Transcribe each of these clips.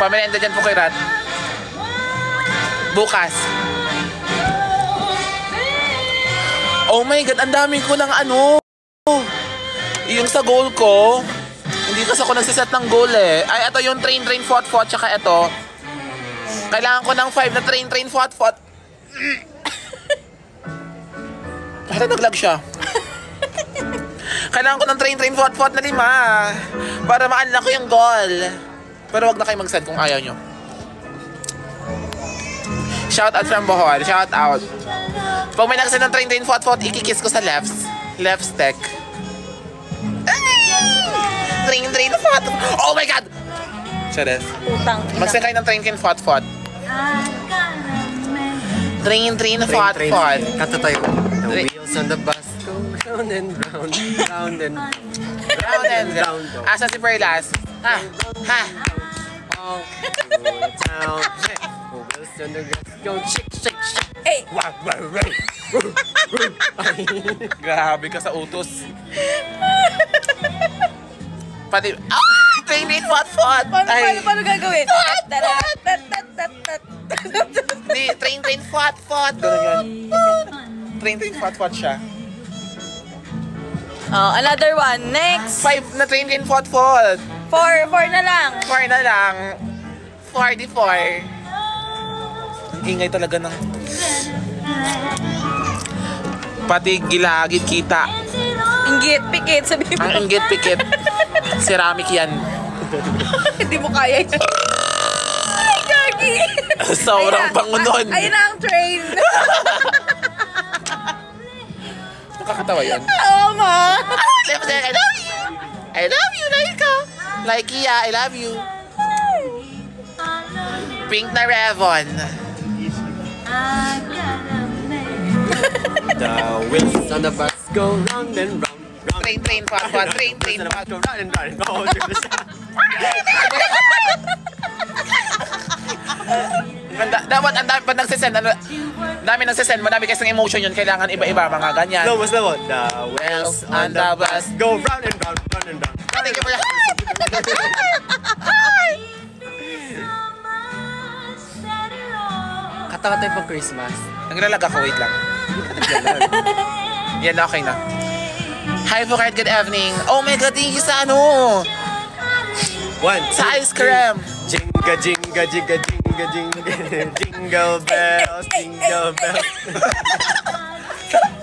Pamerienda dyan po kay Rat. Bukas. Oh my God, ang dami ko ng ano. Yung sa goal ko, hindi kasi ako nagsiset ng goal eh. Ay, ito yung train, fought, tsaka ito. Kailangan ko ng 5 na train, fought. Bakit naglag siya? Kailangan ko ng train, fought na 5. Para ma-unlock ko yung goal. Pero wag na kayo mag-send kung ayaw nyo. Shout out from Bohol. Shout out. Pag may nag-send ng train, fought, ikikiss ko sa left stick. Train, fought. Oh my God! Charis. Mag-send kayo ng train, fought. Train, fought. Kata tayo. The wheels on the bus go round and round, round and round. Asa si Perlas? Ha? All through the town. The wheels on the bus go shake. Hey! Grabe ka sa utos. Pati... Train, fought. Paano gagawin? Hindi, train, fought. Ganun yun. Train, fought siya. Oh, another one. Next. 5 na train, fought. 4 na lang. 4 na lang. 44. Ingay talaga ng... Pati gilagid kita. Inggit, pikit, sabi mo. Ang inggit, pikit. Ceramic yan. Hindi mo kaya yan. Ay, gagi! Sobrang pangunon. Ayun na ang train. Nakakatawa yan. Oo, ma. I love you, Laika. Laikia, I love you. Pink na Revon. The wheels on the bus go round and round. Train, fought. Train, fought. Go round and round. Go through the sun. Dapat ang dami pa nagsisend. Dami nagsisend. Madami kasing emotion yun. Kailangan iba-iba mga ganyan. No, mas na what? The wheels on the bus go round and round. Thank you for that. Kata tayo pang Christmas. Naglalag ako. Wait lang. Yan, okay na. Hi, Fukart. Good evening. Oh my God, thank you sa ano? Sa ice cream. Jingle bells.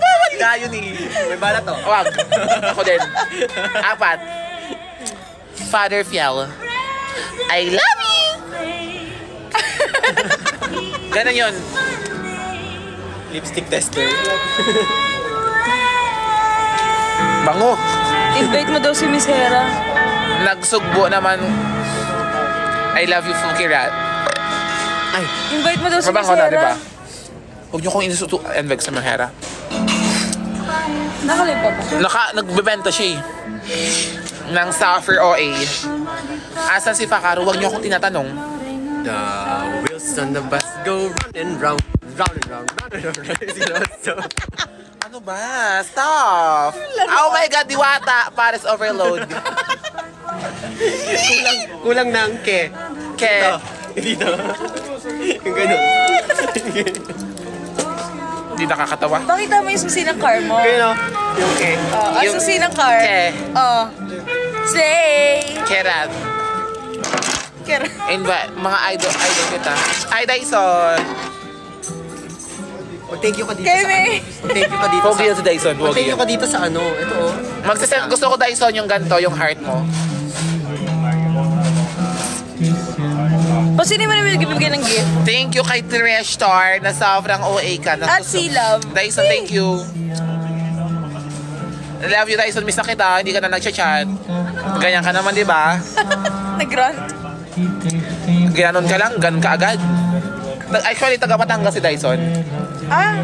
Bawal nga yun eh. May bala to. Wag. Ako din. 4. Father Fiel. I love you. Ganun yun. Lipstick tester. Bango. Invite mo daw si Miss Hera. Nagsugbo naman. I love you, Fukirat. Ay. Invite mo daw si Miss Mabango na, Hera. diba? Huwag niyo kong inusuto. Invite sa Mahera. Nakalipa ba? Nagbebenta siya eh. Ng Suffer OA. Asan si Fakaro? Huwag niyo akong tinatanong. The wheels on the bus go round and round. Ano ba? Stop! Oh my God, Diwata! Paris overload. Kulang ng ke. Dito. Yung ganun. Hindi nakakatawa. Pakita mo yung susi ng car mo. Ganun. Yung ke. Yung susi ng car. ke. Slay! Kerat. Kera. Mga idol kita. Hi, Dyson! Thank you ka dito Keme. Thank you ka dito Pogi yan si Dyson. Thank you ka dito sa ano. Ito oh. Magsasend. Gusto ko Dyson yung ganito, yung heart mo. O sino mo naman nagbibigay ng gift? Thank you kay Trish Star na sobrang OA ka. At si Love. Dyson, thank you. I love you, Dyson. Miss na kita. Hindi ka na nag-chat. Ganyan ka naman, di ba? Nag-grunt. Ganon ka lang. Ganon ka agad. Actually, taga Batangas si Dyson.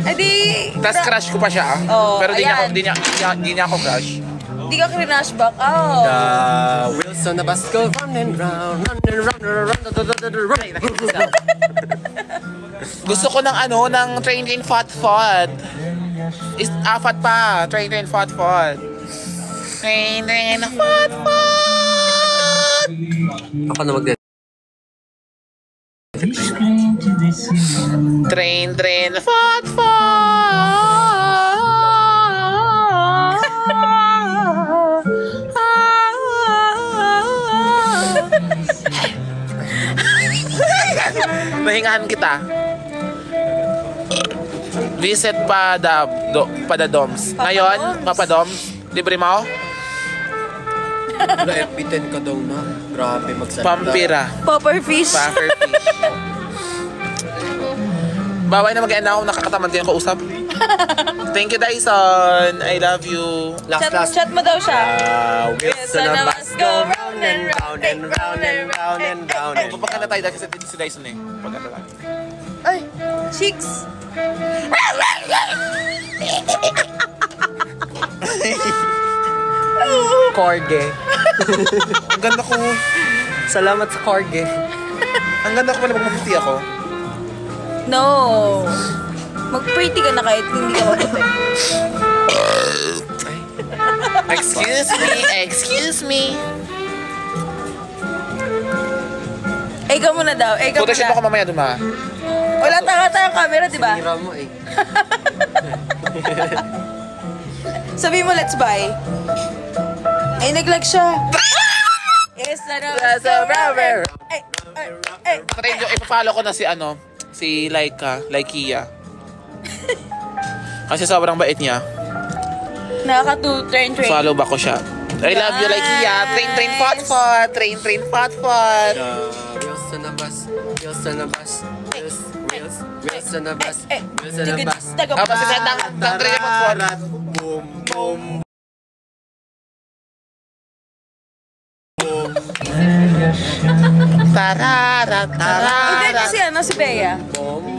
Edi... Tapos crush ko pa siya. Pero di niya ako crush. Di ka krinash back. The wheels on the bus go round and round. Gusto ko ng ng train fat. Fat pa. Train fat. Train fat. Ako na mag Train, train, fat, fat. Nahingahan kita. Visit Padadoms. Ngayon, Papadoms, libre mo? Wala, FB10 ka daw na. Grabe, magsalita. Pampira. Popperfish. Pufferfish. Baway na mag-end ako, nakakatamad kayong kausap. Thank you, Dyson. I love you. Chat mo daw siya. Wheels on a bus go round and round and round and round and round. Pagkanta tayo dahil kasi dito si Dyson eh. Pagkanta tayo. Ay, chicks. Corgi. Ang ganda ko. Salamat sa Corgi. Ang ganda ko pala magmaputi ako. No. Mag-pretty ka na kahit hindi ka maputi. Excuse me, excuse me. Ikaw muna daw, ikaw Photoshoot muna. ako mamaya duma. Wala tanga-tanga camera, di ba? Hira mo eh. Sabi mo, let's buy. Ay, nag-lag siya. Yes, That's a rubber. Ay, ay, ay. Try nyo, ipapalo ko na si Laikia. Kasi sobrang bait niya. Nakaka-turn. Follow back ko siya. I love you, Laikia. Train, train, fat, fat. Train, train, fat, fat. Wheels on a bus. Wheels on a bus. Wheels on a bus. Wheels on a bus. Kasi sa tang train yung fat. Boom, boom. Tarara, Hindi tarara. kasi si Bea.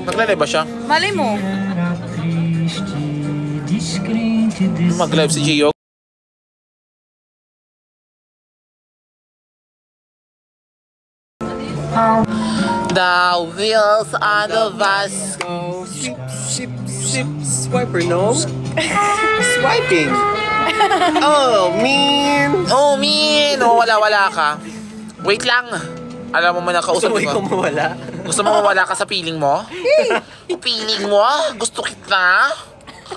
Nag-live ba siya? Malay mo. Mag-live si Gio. The wheels on the bus. Go, sip, sip, sip, swiper, no? Swiping. Oh, man. Oh, man. Oh, wala ka. Wait lang. Alam mo man Gusto nakausap mo ko. ikaw mawala? Gusto mo mawala ka sa feeling mo? Feeling mo? Gusto kita?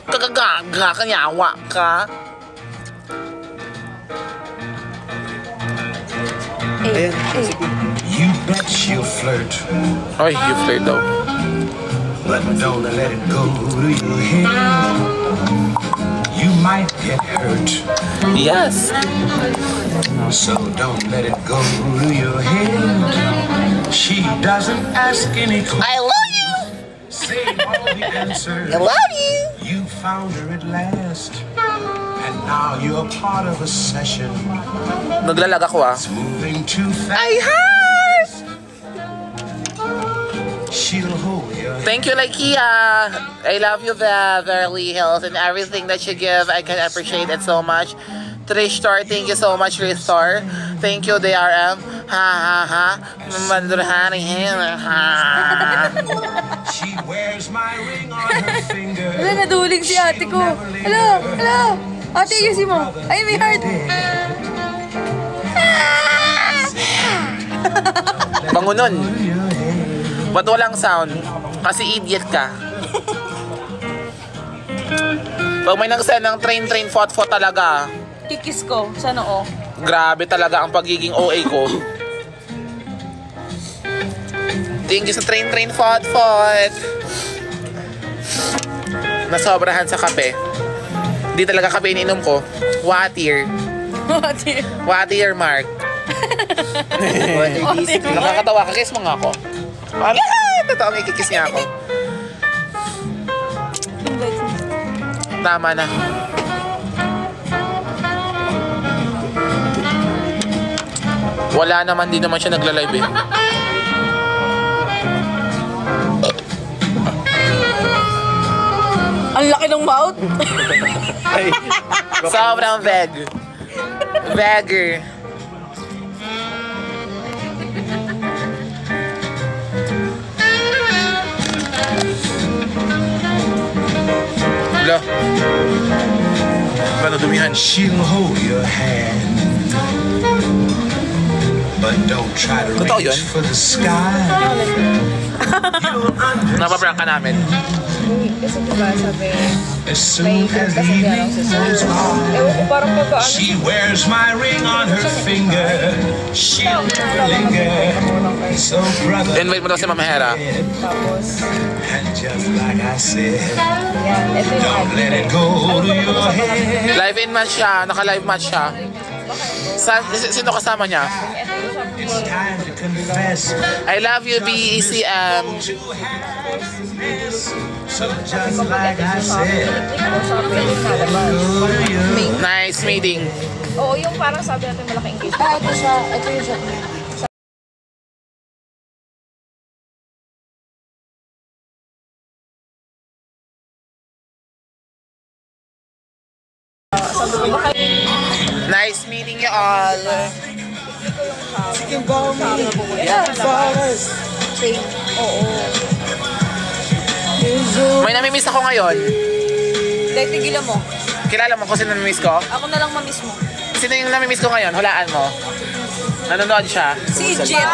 Kagagaga, kanyawa ka? Ayan, You bet she'll flirt, Ay, you flirt daw. but don't let it go to your head. You might get hurt, Yes. so don't let it go to your head. She doesn't ask any questions, I love you. say all the answers. I love you. You found her at last, and now you're part of a session. Naglalag ako ah. It's moving too fast. I heard. She'll hold you. Thank you, Laikia. I love you, Beverly Hills, and everything that you give. I can appreciate it so much. Trish Star, thank you so much, Trish Star. Thank you, DRM. Ha ha ha. Mandurhani ha. She wears my ring on her finger. Wala, naduling si ate ko. Hala, hala. Ate, ayusin mo. Ay, may heart. Bango nun. Ba't walang sound? Kasi idiot ka. Pag may nagsend ng train, fot talaga. Kikis ko sa noo. Grabe talaga ang pagiging OA ko. Thank you sa train, fot. Nasobrahan sa kape. Hindi talaga kape ininom ko. Water. Water, Mark. Nakakatawa ka. Kiss mo nga ako. Totoo, may kikis niya ako. Tama na. Wala naman, di naman siya nagla-live eh. Ang laki ng mouth. Sobrang veg. Vegger. Wala. Paano dumihan? She'll hold your hand, but don't try to Totoo yun? reach for the sky. Napaprank ka namin. Kasi diba sabi, As may soon as the kasi evening si Sir. goes on, Ewan ko parang pagkaano. she wears my ring on her finger. She'll never linger. So brother, Invite mo daw si Ma'am Hera. Tapos, and just like I said, yan. Ito yung don't let it go to your head. Live in match siya. Naka-live match siya. Sino kasama niya? It's time to confess. I love you, BECM. So just like I said, Nice meeting. Oo, yung parang sabi natin malaking case. Ito siya. Ito yung siya. Sabi ko, baka Nice meeting you all. Chicken ball yeah, train. Oo. May namimiss ako ngayon. Dahil tigilan mo. Kilala mo kung sino namimiss ko? Ako na lang mamiss mo. Sino yung namimiss ko ngayon? Hulaan mo. Nanonood siya. Si Jit.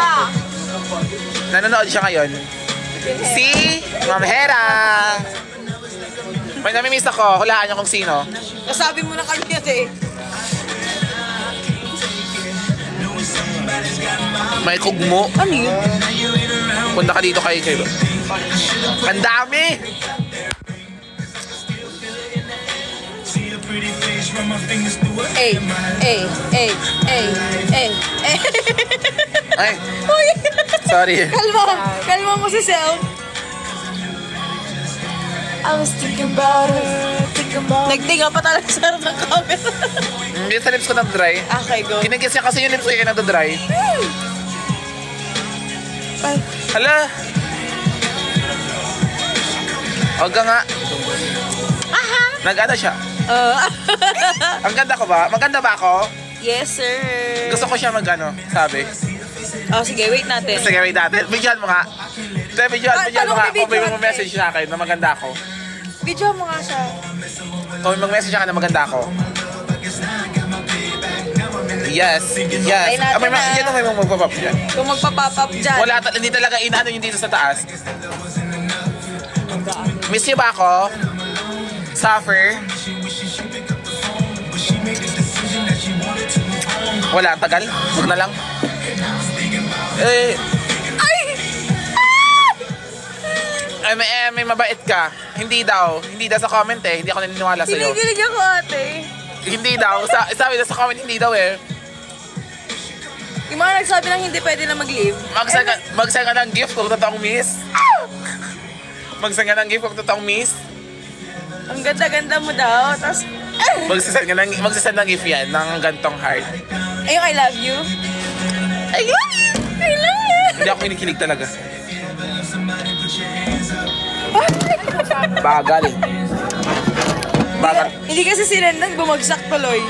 Nanonood siya ngayon. Si Ma'am Hera. May namimiss ako. Hulaan niyo kung sino. Nasabi mo na kami yan eh. May kugmo. Ano yun? Punta ka dito kay Kayo. Ang dami! Eh. Ay, Uy! sorry. Kalma mo si Self. I was thinking about it. Nagtinga pa talaga sa harap ng camera. Hindi sa lips ko nag-dry. Okay, go. Kinagis niya kasi yung lips ko yung nag-dry. Hala! Huwag ka nga. Nag-ano siya? Ang ganda ko ba? Maganda ba ako? Yes, sir. Gusto ko siya mag-ano, sabi. Oh, sige, wait natin. Sige, wait natin. Bidyan mo nga. Bidyan mo nga. Kung may bibidyohan message sa akin na maganda ako. Video mo nga siya. Kung may mag-message sa akin na maganda ako. Yes. Yes. Ay, natin May na. yan ang may magpapap dyan. Kung magpa-pop up dyan. Wala, hindi talaga inaano yung dito sa taas. Miss niyo ba ako? Suffer? Wala, tagal. Huwag na lang. Eh, may mabait ka. Hindi daw sa comment eh. Hindi ako naniniwala sa'yo. Kinikilig ako, ate. Hindi daw. Sabi daw sa comment, hindi daw eh. Yung mga nagsabi lang hindi pwede na mag-leave. Magsend ka ng gift kung totoong miss. Magsend ka ng gift kung totoong miss. Ang ganda-ganda mo daw. Tapos, Magsasend ng gift yan ng gantong heart. ayun, I love you. I love you. I love you. Hindi ako kinikilig talaga. Bagal. Bagal. Hindi kasi si Rendan bumagsak tuloy.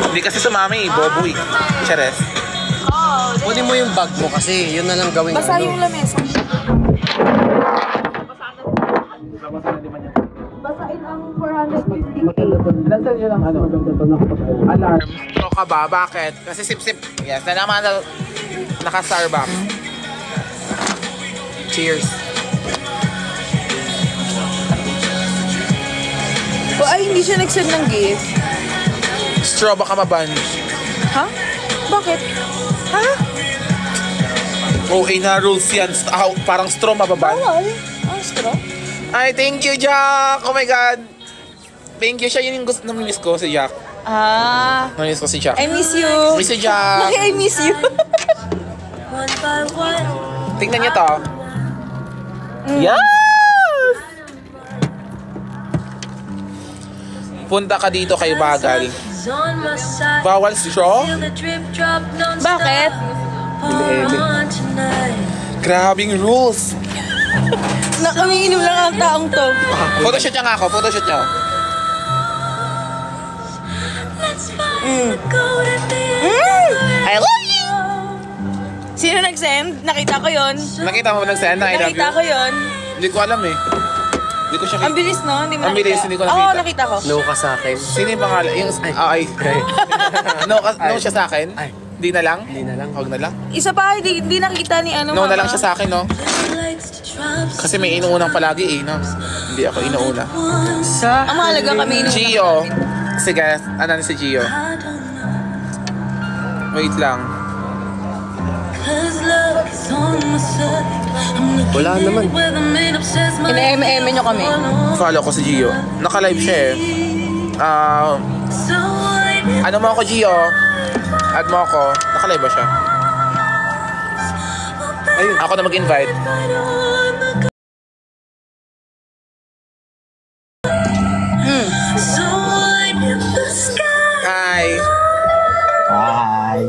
Hindi kasi sumami, boboy. Chares. Kunin mo yung bag mo kasi yun na lang gawin. Basa yung lamesa. Basain ang 450. Ilan sa'yo lang alarm. Pro ka ba? Bakit? Kasi sip-sip. Yes, na naman naka-Starbucks. Cheers. O ay, hindi siya nag-send ng gift. Straw baka maban. Ha? Bakit? Ha? Oh, na rules yan. Parang straw mababan. Bawal. Ah, straw? Ay, thank you, Jack! Oh my God! Thank you. Siya yun yung gusto namimiss ko, si Jack. Ah. Namimiss ko si Jack. I miss you. Miss you, Jack! Bakit I miss you? Tingnan niyo to. Yes! Punta ka dito kay Bagal. Bawal straw? Bakit? Grabing rules. Nakamiinom lang ang taong to. Photoshoot niya nga ako. Photoshoot niya. I love you! Sino nag-send? Nakita ko yon. Nakita mo ba nag-send na I love Nakita you? ko yon. Hindi ko alam eh. Hindi ko siya Ang bilis, no? Hindi mo Ang bilis, hindi ko nakita. Oo, nakita ko. No ka sa akin. Sino yung pangalan? Yung, ay. No siya sa akin? Ay. Hindi na lang? Hindi na lang. Huwag na lang. Isa pa, hindi nakita ni ano, No na mama. lang siya sa akin, no? Kasi may inuunang palagi eh, no? Hindi ako inuuna. Ang mahalaga kami nung Gio. Sige, ano na si Gio? Wait lang. Wala naman. ina-MM nyo kami. Follow ko si Gio. Naka-live siya eh. Ano mo ako, Gio? Add mo ako. Naka-live ba siya? Ayun. Ako na mag-invite. Hi. Hi.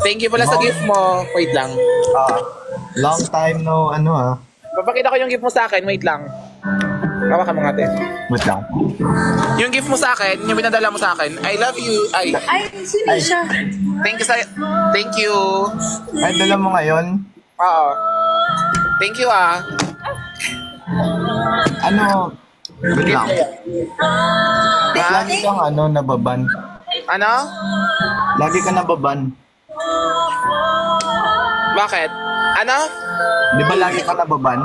Thank you pala sa gift mo. Wait lang. Long time no, ano Papakita ko yung gift mo sa akin. Wait lang. Hawakan mo nga, te. Wait lang. Yung gift mo sa akin, yung pinadala mo sa akin, I love you. Ay, Sino siya? thank you sa... Thank you. Ay, dala mo ngayon? Oo. Thank you, ah. Ano? Wait lang. Lagi kang nababan. Ano? Lagi ka nababan. Bakit? Ano? Di ba lagi ka nababan?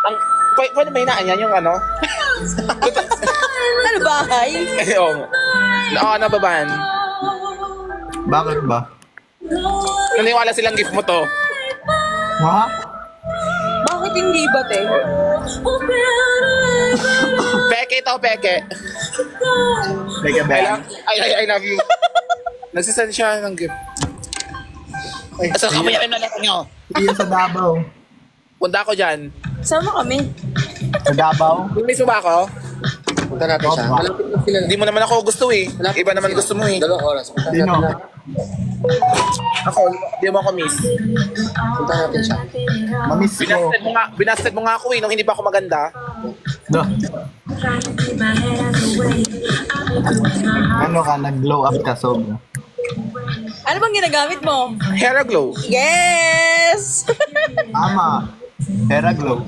Ang... Pwede ba hinaan yan yung ano? Ano bahay? Oo. Oo, nababan. Bakit ba? Naniwala silang gift mo to. Ha? Bakit hindi ba, te? Peke to, peke. Teka ba? I love you. Nagsisend siya ng gift. Asa kami na lang nyo. Hindi sa Davao. Punta ako dyan. Sama kami. Sa Davao? Miss mo ba ako? Punta natin siya. Malapit na sila. Hindi mo naman ako gusto eh. Iba naman gusto mo eh. 2 oras. Punta Sino? natin na. Ako, hindi mo ako miss. Punta natin siya. Mamiss ko. Binasted mo nga ako eh, nung hindi pa ako maganda. No. Ano ka? Nag-glow up ka sobra. Ano bang ginagamit mo? Hair glow. Yes! Tama. Hera glow.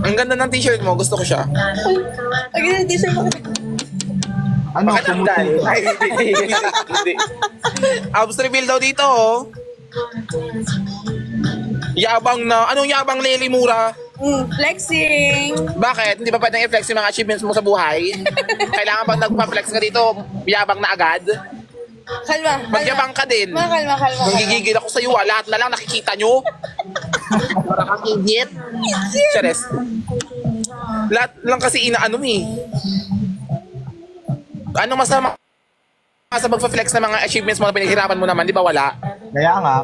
Ang ganda ng t-shirt mo, gusto ko siya. Ang t-shirt mo. Ano? Pakatandal. Pumuti ka. Ay, hindi. Abs reveal daw dito oh. Yabang na, anong yabang Lely Mura? Flexing! Bakit? Hindi ba pwedeng i-flex yung mga achievements mo sa buhay? Kailangan pag nagpa-flex ka dito, yabang na agad? Kalma. Magyabang ka din. Kalma. Nung gigigil ako sa'yo, lahat na lang nakikita nyo. Para kang idiot. Chares. Lahat lang kasi inaano eh. Ano masama sa magpa-flex ng mga achievements mo na pinaghirapan mo naman, di ba wala? Kaya nga.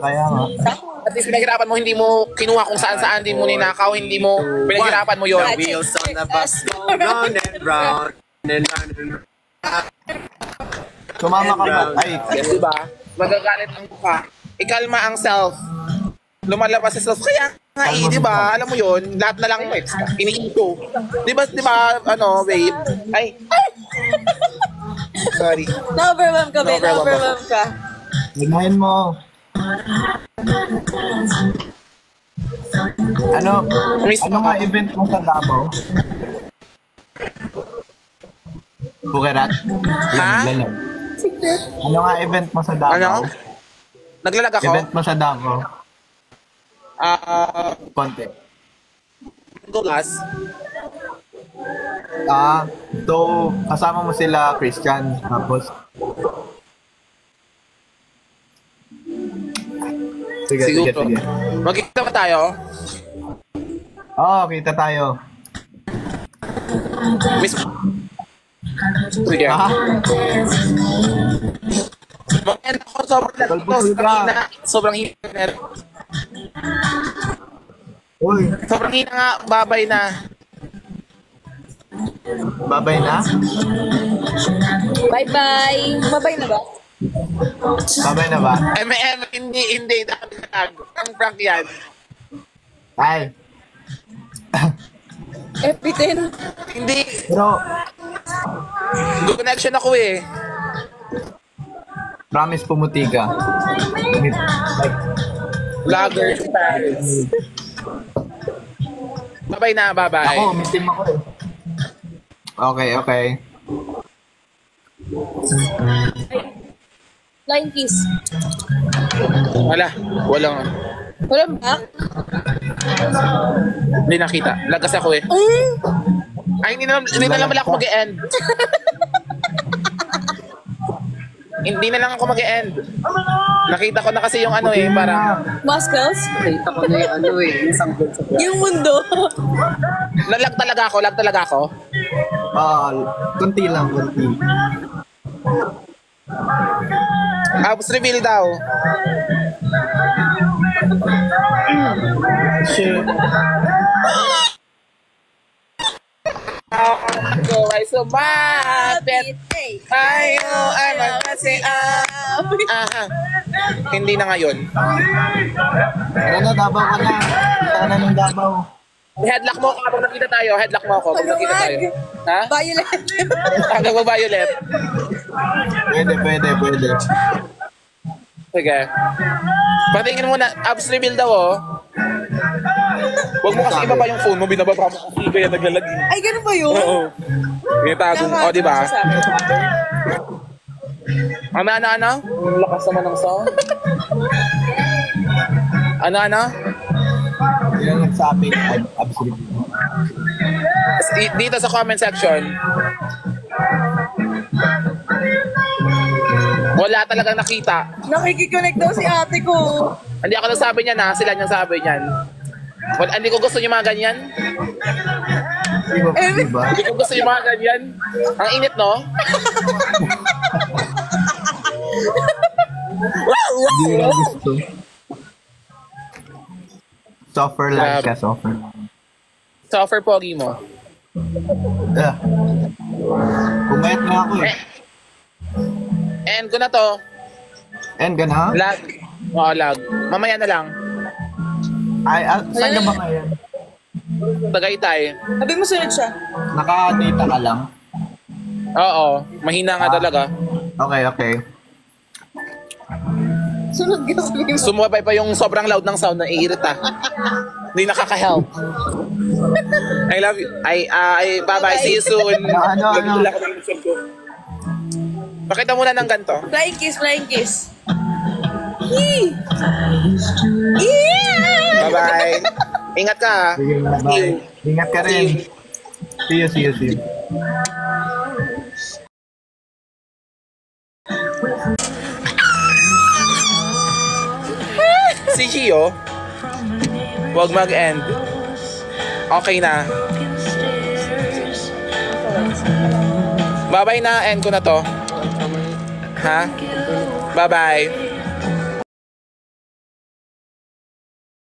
At least pinaghirapan mo, hindi mo kinuha kung saan-saan, hindi mo ninakaw, hindi mo pinaghirapan mo yun. Wheels on the bus go round and round and round and round. Sumama ka ba? Ay, Yes, di ba? Magagalit ang mukha. Ikalma ang self. Lumalabas sa self. Kaya nga eh, di ba? Alam mo yun, lahat na lang iniito. Di ba, babe? Ay. Sorry. Na-overwhelm ka, babe. Na-overwhelm ka. Limahin mo. Ano nga event mo sa Davao? Bukerat? Ha? Ano nga event mo sa Davao? Ano? Naglalag ako? Event mo sa Davao? Konti. Gulas. So, kasama mo sila Christian, tapos... Sige. Magkita ba tayo? Oo, kita tayo. Miss... Sige. Magkita ako sobrang hina. Uy, Sobrang hina nga, babay na. babay na? Bye-bye. Bye-bye na ba? Babay na ba? Hindi. Ang prank yan. Ay, FP10. Hindi. pero Good connection ako eh. promise pumuti ka. Like, Vlogger. Babay Bye-bye na, bye-bye. Ako, may team ako eh. Okay, okay. Flying kiss. Walang. Walang back? Hindi nakita. Lagas ako eh. Ay, hindi na lang pala ako mag-e-end. Hindi na lang ako mag-e-end. Nakita ko na kasi yung ano eh, parang... Muscles? Nakita ko na yung ano eh, yung sanggol sa black. Yung mundo. Lag talaga ako. Kunti lang, kunti. Abs reveal daw. Ako ay sumapit. Ayaw ay magkasi. Hindi na ngayon. Tara na, Davao ka na. Punta ka na ng Davao. Headlock mo ako kapag nakita tayo. Headlock mo ako kapag nakita tayo. Ha? Violet. Hanggang mag-violet. Pwede. Sige. Patingin mo na. Abs reveal daw oh. Huwag mo kasi ibaba yung phone mo. Binababa mo kasi kaya naglalag. Ay, ganun ba yun? Oo. Pinatago mo. O, diba? Ano? Ang lakas naman ng sound. Ano? Yan nagsabi, absolutely. Dito sa comment section. Wala talagang nakita. Nakikiconnect daw si ate ko. Hindi ako nagsabi niyan ha. Sila niyang sabi niyan. Hindi ko gusto yung mga ganyan. Diba? Hindi ko gusto yung mga ganyan. Ang init, no? Hindi ko gusto. Suffer lang ka, suffer. Suffer pogi mo. Kumayat na ako eh. And ko na to. And gana? Lag. Oo, lag. Mamaya na lang. Ay, saan ka ba ngayon? Tagaytay. Sabi mo sunod siya. Naka-data ka lang? Oo. Mahina nga talaga. Okay. Sunod ka sabi mo. Sumabay pa yung sobrang loud ng sound na iirita. Hindi nakaka-help. I love you. Bye-bye. See you soon. Ano? Pakita muna ng ganito. Flying kiss. Yee! Yeah! Bye-bye. Ingat ka ha. Sige, bye. Ingat ka rin. See you. Si Gio, huwag mag-end. Okay na. Bye-bye na. End ko na to. Ha? Bye-bye.